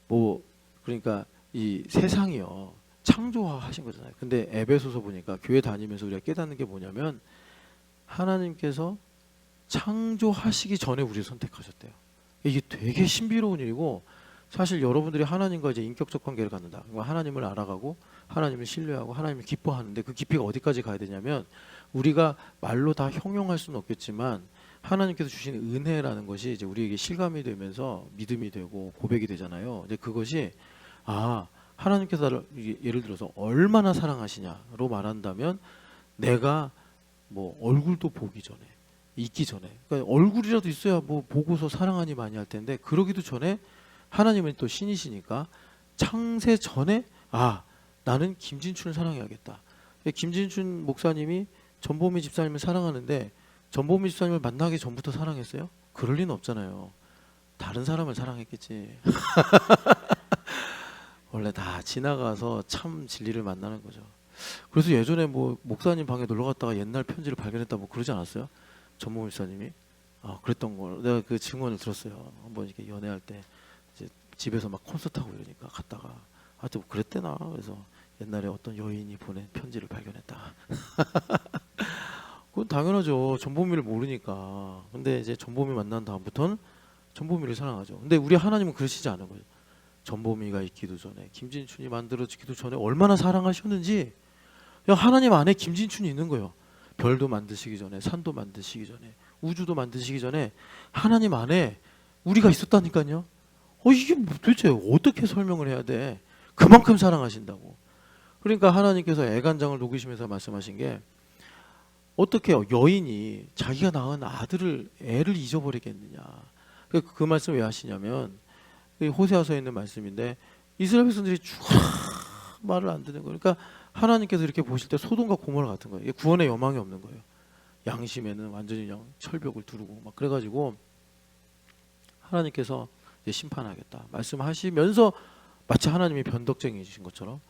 뭐 그러니까 이 세상이요 창조하신 거잖아요. 근데 에베소서 보니까 교회 다니면서 우리가 깨닫는 게 뭐냐면 하나님께서 창조하시기 전에 우리를 선택하셨대요. 이게 되게 신비로운 일이고 사실 여러분들이 하나님과 이제 인격적 관계를 갖는다. 그러니까 하나님을 알아가고 하나님을 신뢰하고 하나님을 기뻐하는데 그 깊이가 어디까지 가야 되냐면 우리가 말로 다 형용할 수는 없겠지만 하나님께서 주신 은혜라는 것이 이제 우리에게 실감이 되면서 믿음이 되고 고백이 되잖아요. 근데 그것이 하나님께서 나를 예를 들어서 얼마나 사랑하시냐로 말한다면 내가 뭐 얼굴도 보기 전에 있기 전에 그러니까 얼굴이라도 있어야 뭐 보고서 사랑하니 많이 할 텐데 그러기도 전에 하나님은 또 신이시니까 창세 전에 나는 김진춘을 사랑해야겠다. 김진춘 목사님이 전보미 집사님을 사랑하는데 전보미 집사님을 만나기 전부터 사랑했어요? 그럴 리는 없잖아요. 다른 사람을 사랑했겠지. 원래 다 지나가서 참 진리를 만나는 거죠. 그래서 예전에 뭐 목사님 방에 놀러 갔다가 옛날 편지를 발견했다 뭐 그러지 않았어요? 전보미 집사님이 그랬던 걸 내가 그 증언을 들었어요. 한번 이렇게 연애할 때 이제 집에서 막 콘서트 하고 이러니까 갔다가 하여튼 뭐 그랬대나. 그래서 옛날에 어떤 여인이 보낸 편지를 발견했다. 그건 당연하죠. 전보미를 모르니까. 근데 이제 전보미 만난 다음부터는 전보미를 사랑하죠. 근데 우리 하나님은 그러시지 않은 거예요. 전보미가 있기도 전에 김진춘이 만들어지기도 전에 얼마나 사랑하셨는지 하나님 안에 김진춘이 있는 거예요. 별도 만드시기 전에 산도 만드시기 전에 우주도 만드시기 전에 하나님 안에 우리가 있었다니까요. 이게 도대체 어떻게 설명을 해야 돼? 그만큼 사랑하신다고. 그러니까 하나님께서 애간장을 녹이시면서 말씀하신 게 어떻게 여인이 자기가 낳은 애를 잊어버리겠느냐. 그 말씀 왜 하시냐면 호세아서에 있는 말씀인데 이스라엘 백성들이 말을 안 듣는 거예요. 그러니까 하나님께서 이렇게 보실 때 소돔과 고모라 같은 거예요. 구원의 여망이 없는 거예요. 양심에는 완전히 그냥 철벽을 두르고 막 그래가지고 하나님께서 이제 심판하겠다 말씀하시면서 마치 하나님이 변덕쟁이신 것처럼,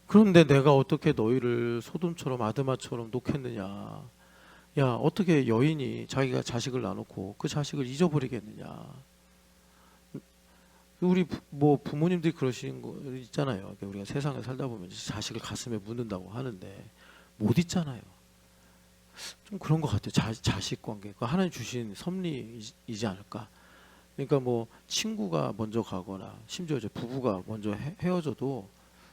그런데 내가 어떻게 너희를 소돔처럼 아드마처럼 놓겠느냐. 야, 어떻게 여인이 자기가 자식을 낳아놓고 그 자식을 잊어버리겠느냐. 우리 뭐 부모님들이 그러시는 거 있잖아요. 그러니까 우리가 세상에 살다 보면 자식을 가슴에 묻는다고 하는데 못 잊잖아요. 좀 그런 것 같아요. 자식 관계. 하나님 주신 섭리이지 않을까. 그러니까 뭐 친구가 먼저 가거나 심지어 이제 부부가 먼저 헤어져도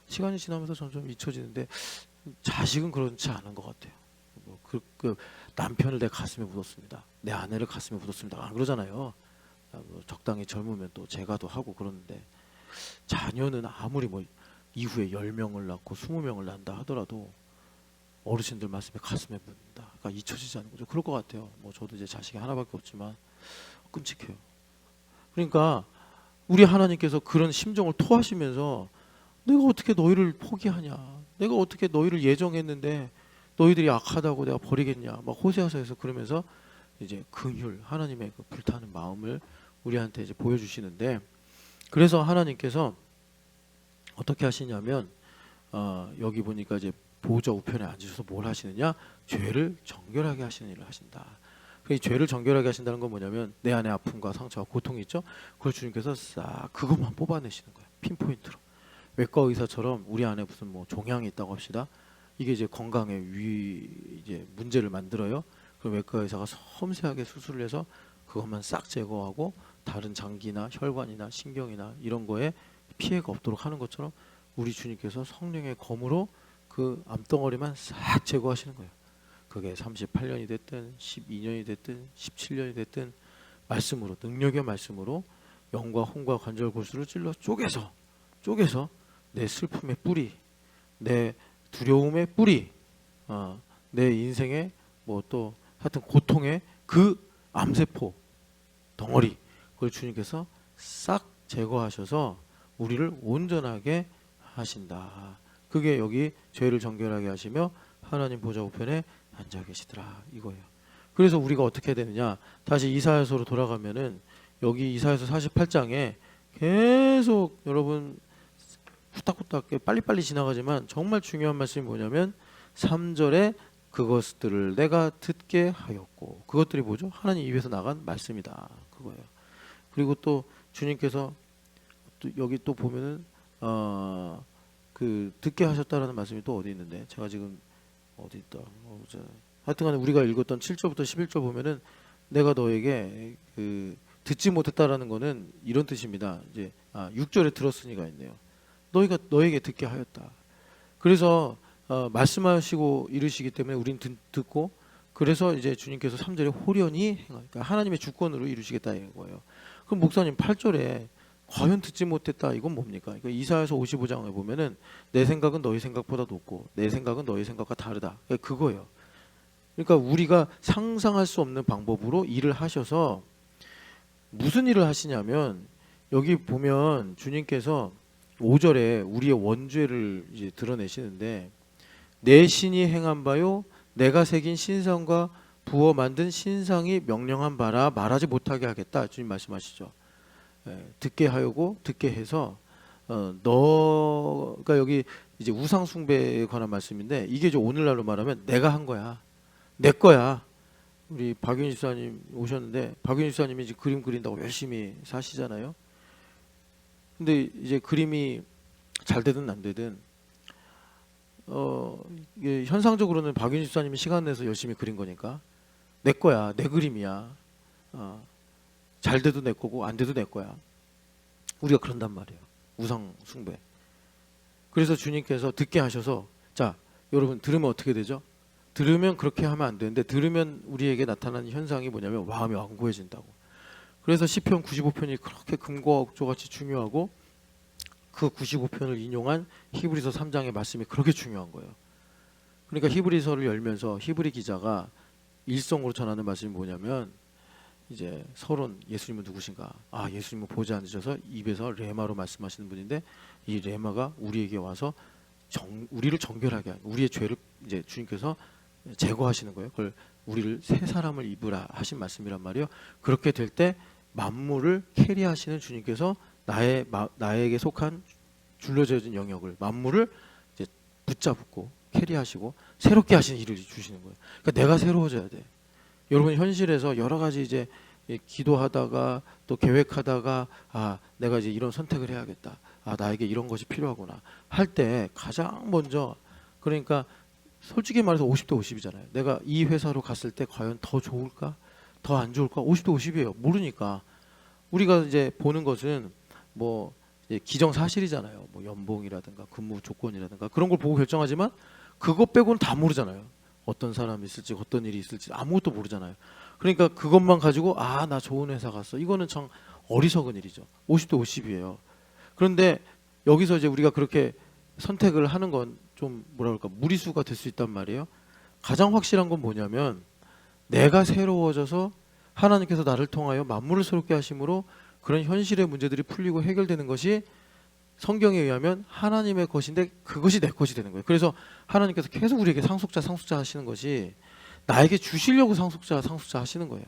시간이 지나면서 점점 잊혀지는데 자식은 그렇지 않은 것 같아요. 뭐 그 남편을 내 가슴에 묻었습니다. 내 아내를 가슴에 묻었습니다. 안 그러잖아요. 뭐 적당히 젊으면 또 제가도 하고 그러는데, 자녀는 아무리 뭐 이후에 10명을 낳고 20명을 낳는다 하더라도 어르신들 말씀에 가슴에 묻는다. 그러니까 잊혀지지 않는 거죠. 그럴 것 같아요. 뭐 저도 이제 자식이 하나밖에 없지만 끔찍해요. 그러니까 우리 하나님께서 그런 심정을 토하시면서 내가 어떻게 너희를 포기하냐. 내가 어떻게 너희를 예정했는데 너희들이 악하다고 내가 버리겠냐. 막 호세아서에서 그러면서 이제 긍휼, 하나님의 그 불타는 마음을 우리한테 이제 보여주시는데, 그래서 하나님께서 어떻게 하시냐면 여기 보니까 이제 보좌 우편에 앉으셔서 뭘 하시느냐? 죄를 정결하게 하시는 일을 하신다. 이 죄를 정결하게 하신다는 건 뭐냐면 내 안에 아픔과 상처와 고통이 있죠. 그걸 주님께서 싹 그것만 뽑아내시는 거예요. 핀포인트로. 외과 의사처럼 우리 안에 무슨 뭐 종양이 있다고 합시다. 이게 이제 건강에 이제 문제를 만들어요. 그럼 외과 의사가 섬세하게 수술을 해서 그것만 싹 제거하고 다른 장기나 혈관이나 신경이나 이런 거에 피해가 없도록 하는 것처럼 우리 주님께서 성령의 검으로 그 암덩어리만 싹 제거하시는 거예요. 그게 38년이 됐든 12년이 됐든 17년이 됐든 말씀으로, 능력의 말씀으로 영과 혼과 관절 골수를 찔러 쪼개서 내 슬픔의 뿌리, 내 두려움의 뿌리, 내 인생의 뭐 또 하여튼 고통의 그 암세포 덩어리, 그걸 주님께서 싹 제거하셔서 우리를 온전하게 하신다. 그게 여기 죄를 정결하게 하시며 하나님 보좌 우편에 앉아 계시더라 이거예요. 그래서 우리가 어떻게 되느냐, 다시 이사야서로 돌아가면은 여기 이사야서 48장에 계속 여러분 후딱후딱 빨리빨리 지나가지만 정말 중요한 말씀이 뭐냐면 3절에 그것들을 내가 듣게 하였고, 그것들이 뭐죠? 하나님 입에서 나간 말씀이다 그거예요. 그리고 또 주님께서 또 여기 또 보면은 그 듣게 하셨다라는 말씀이 또 어디 있는데 제가 지금 어디 있다. 하여튼간에 우리가 읽었던 7절부터 11절 보면은 내가 너에게 그 듣지 못했다라는 거는 이런 뜻입니다. 이제 6절에 들었으니가 있네요. 너희가 너에게 듣게 하였다. 그래서 말씀하시고 이르시기 때문에 우린 듣고, 그래서 이제 주님께서 3절에 홀연히 행하니까 하나님의 주권으로 이루시겠다 이거예요. 그럼 목사님 8절에 과연 듣지 못했다 이건 뭡니까? 그러니까 이사야서 55장에 보면은 내 생각은 너희 생각보다 높고 내 생각은 너희 생각과 다르다. 그러니까 그거예요. 그러니까 우리가 상상할 수 없는 방법으로 일을 하셔서 무슨 일을 하시냐면 여기 보면 주님께서 5절에 우리의 원죄를 이제 드러내시는데 내 신이 행한 바요 내가 새긴 신상과 부어 만든 신상이 명령한 바라 말하지 못하게 하겠다. 주님 말씀하시죠. 듣게 하고 듣게 해서 너가 여기 이제 우상 숭배에 관한 말씀인데 이게 이제 오늘날로 말하면 내가 한 거야. 내 거야. 우리 박윤 집사님 오셨는데 박윤 집사님이 이제 그림 그린다고 열심히 사시잖아요. 근데 이제 그림이 잘 되든 안 되든 이게 현상적으로는 박윤 집사님이 시간 내서 열심히 그린 거니까 내 거야. 내 그림이야. 잘 돼도 내 거고 안 돼도 내 거야. 우리가 그런단 말이에요. 우상 숭배. 그래서 주님께서 듣게 하셔서 자 여러분 들으면 어떻게 되죠? 들으면 그렇게 하면 안 되는데 들으면 우리에게 나타나는 현상이 뭐냐면 마음이 완고해진다고. 그래서 시편 95편이 그렇게 금과 옥조같이 중요하고 그 95편을 인용한 히브리서 3장의 말씀이 그렇게 중요한 거예요. 그러니까 히브리서를 열면서 히브리 기자가 일성으로 전하는 말씀이 뭐냐면 이제 서론 예수님은 누구신가? 예수님은 보좌에 앉으셔서 입에서 레마로 말씀하시는 분인데 이 레마가 우리에게 와서 우리를 정결하게 하는 우리의 죄를 이제 주님께서 제거하시는 거예요. 그걸 우리를 새 사람을 입으라 하신 말씀이란 말이에요. 그렇게 될 때 만물을 캐리하시는 주님께서 나에게 속한 줄려져진 영역을 만물을 이제 붙잡고 캐리하시고 새롭게 하시는 일을 주시는 거예요. 그러니까 내가 새로워져야 돼. 여러분 현실에서 여러 가지 이제 기도하다가 또 계획하다가 내가 이제 이런 선택을 해야겠다. 나에게 이런 것이 필요하구나 할 때 가장 먼저 그러니까 솔직히 말해서 50대 50이잖아요. 내가 이 회사로 갔을 때 과연 더 좋을까? 더 안 좋을까? 50대 50이에요. 모르니까. 우리가 이제 보는 것은 뭐 기정사실이잖아요. 뭐 연봉이라든가 근무 조건이라든가 그런 걸 보고 결정하지만 그것 빼고는 다 모르잖아요. 어떤 사람이 있을지 어떤 일이 있을지 아무것도 모르잖아요. 그러니까 그것만 가지고 나 좋은 회사 갔어. 이거는 참 어리석은 일이죠. 50대 50이에요. 그런데 여기서 이제 우리가 그렇게 선택을 하는 건 좀 뭐라 그럴까 무리수가 될 수 있단 말이에요. 가장 확실한 건 뭐냐면 내가 새로워져서 하나님께서 나를 통하여 만물을 새롭게 하심으로 그런 현실의 문제들이 풀리고 해결되는 것이 성경에 의하면 하나님의 것인데 그것이 내 것이 되는 거예요. 그래서 하나님께서 계속 우리에게 상속자 하시는 것이 나에게 주시려고 상속자 하시는 거예요.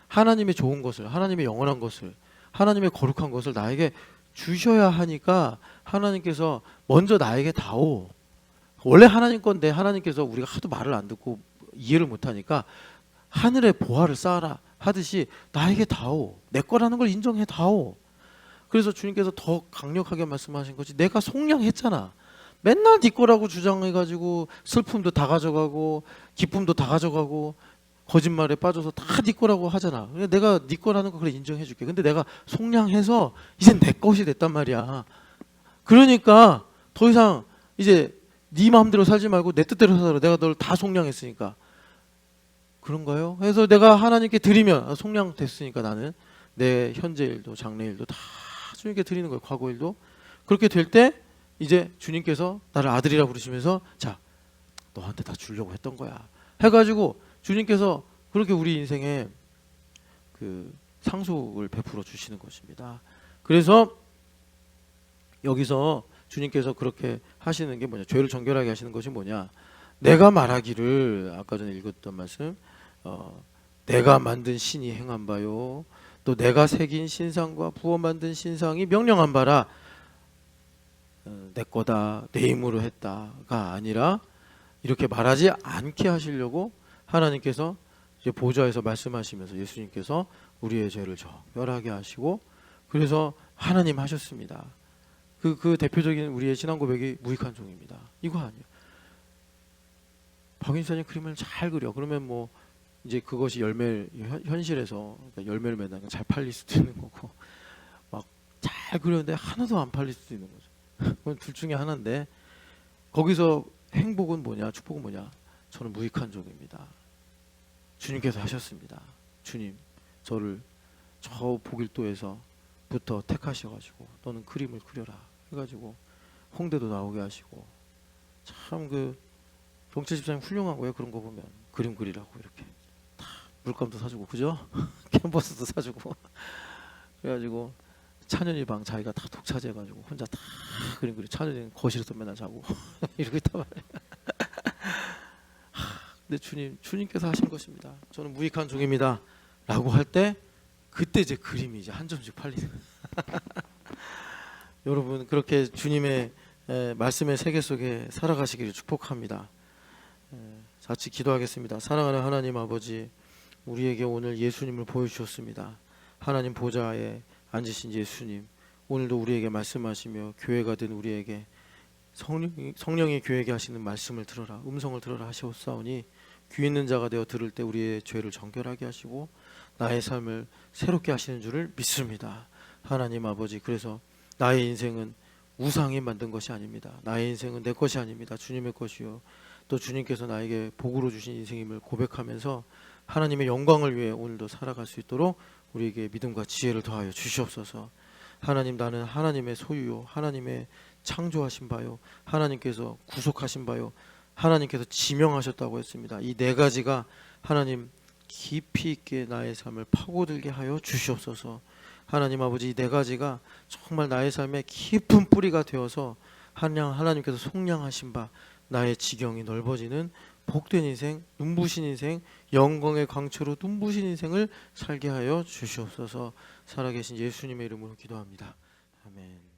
하나님의 좋은 것을, 하나님의 영원한 것을, 하나님의 거룩한 것을 나에게 주셔야 하니까 하나님께서 먼저 나에게 다오. 원래 하나님 건데 하나님께서 우리가 하도 말을 안 듣고 이해를 못하니까 하늘의 보화를 쌓아라 하듯이 나에게 다오. 내 거라는 걸 인정해 다오. 그래서 주님께서 더 강력하게 말씀하신 것이 내가 속량했잖아. 맨날 네 거라고 주장해가지고 슬픔도 다 가져가고 기쁨도 다 가져가고 거짓말에 빠져서 다 네 거라고 하잖아. 내가 네 거라는 거 그래 인정해줄게. 근데 내가 속량해서 이제 내 것이 됐단 말이야. 그러니까 더 이상 이제 네 마음대로 살지 말고 내 뜻대로 살아. 내가 널 다 속량했으니까. 그런가요? 그래서 내가 하나님께 드리면 속량됐으니까 나는 내 현재 일도 장래 일도 다 주님께 드리는 거예요. 과거 일도. 그렇게 될 때 이제 주님께서 나를 아들이라 부르시면서 자 너한테 다 주려고 했던 거야 해가지고 주님께서 그렇게 우리 인생에 그 상속을 베풀어 주시는 것입니다. 그래서 여기서 주님께서 그렇게 하시는 게 뭐냐, 죄를 정결하게 하시는 것이 뭐냐, 내가 말하기를 아까 전에 읽었던 말씀 내가 만든 신이 행한 바요 또 내가 새긴 신상과 부어 만든 신상이 명령한 바라 내 거다 내 힘으로 했다가 아니라 이렇게 말하지 않게 하시려고 하나님께서 이제 보좌에서 말씀하시면서 예수님께서 우리의 죄를 정결하게 하시고 그래서 하나님 하셨습니다. 그 대표적인 우리의 신앙 고백이 무익한 종입니다. 이거 아니에요. 박인선이 그림을 잘 그려. 그러면 뭐 이제 그것이 현실에서 그러니까 열매를 맺는 잘 팔릴 수도 있는 거고 막 잘 그렸는데 하나도 안 팔릴 수도 있는 거죠. 그건 둘 중에 하나인데 거기서 행복은 뭐냐, 축복은 뭐냐? 저는 무익한 종입니다. 주님께서 하셨습니다. 주님, 저를 저 복일도에서부터 택하셔가지고 너는 그림을 그려라 해가지고 홍대도 나오게 하시고 참 그 경철 집사님 훌륭한 거예요. 그런 거 보면 그림 그리라고 이렇게 다 물감도 사주고 그죠? 캔버스도 사주고 그래가지고 찬현이 방 자기가 다 독차지해가지고 혼자 다 그림 그리고 찬현이는 거실에서 맨날 자고 이러고 있단 말이에요. 근데 주님께서 하신 것입니다. 저는 무익한 종입니다 라고 할 때 그때 이제 그림이 이제 한 점씩 팔리는 여러분 그렇게 주님의 말씀의 세계 속에 살아가시기를 축복합니다. 같이 기도하겠습니다. 사랑하는 하나님 아버지, 우리에게 오늘 예수님을 보여주셨습니다. 하나님 보좌에 앉으신 예수님, 오늘도 우리에게 말씀하시며 교회가 된 우리에게 성령이 교회에게 하시는 말씀을 들어라, 음성을 들어라 하시옵사오니 귀 있는 자가 되어 들을 때 우리의 죄를 정결하게 하시고 나의 삶을 새롭게 하시는 줄을 믿습니다. 하나님 아버지, 그래서 나의 인생은 우상이 만든 것이 아닙니다. 나의 인생은 내 것이 아닙니다. 주님의 것이요 또 주님께서 나에게 복으로 주신 인생임을 고백하면서 하나님의 영광을 위해 오늘도 살아갈 수 있도록 우리에게 믿음과 지혜를 더하여 주시옵소서. 하나님, 나는 하나님의 소유요 하나님의 창조하신 바요 하나님께서 구속하신 바요 하나님께서 지명하셨다고 했습니다. 이 네 가지가 하나님 깊이 있게 나의 삶을 파고들게 하여 주시옵소서. 하나님 아버지, 이 네 가지가 정말 나의 삶에 깊은 뿌리가 되어서 하나님께서 속량하신 바 나의 지경이 넓어지는 복된 인생, 눈부신 인생, 영광의 광채로 눈부신 인생을 살게 하여 주시옵소서. 살아계신 예수님의 이름으로 기도합니다. 아멘.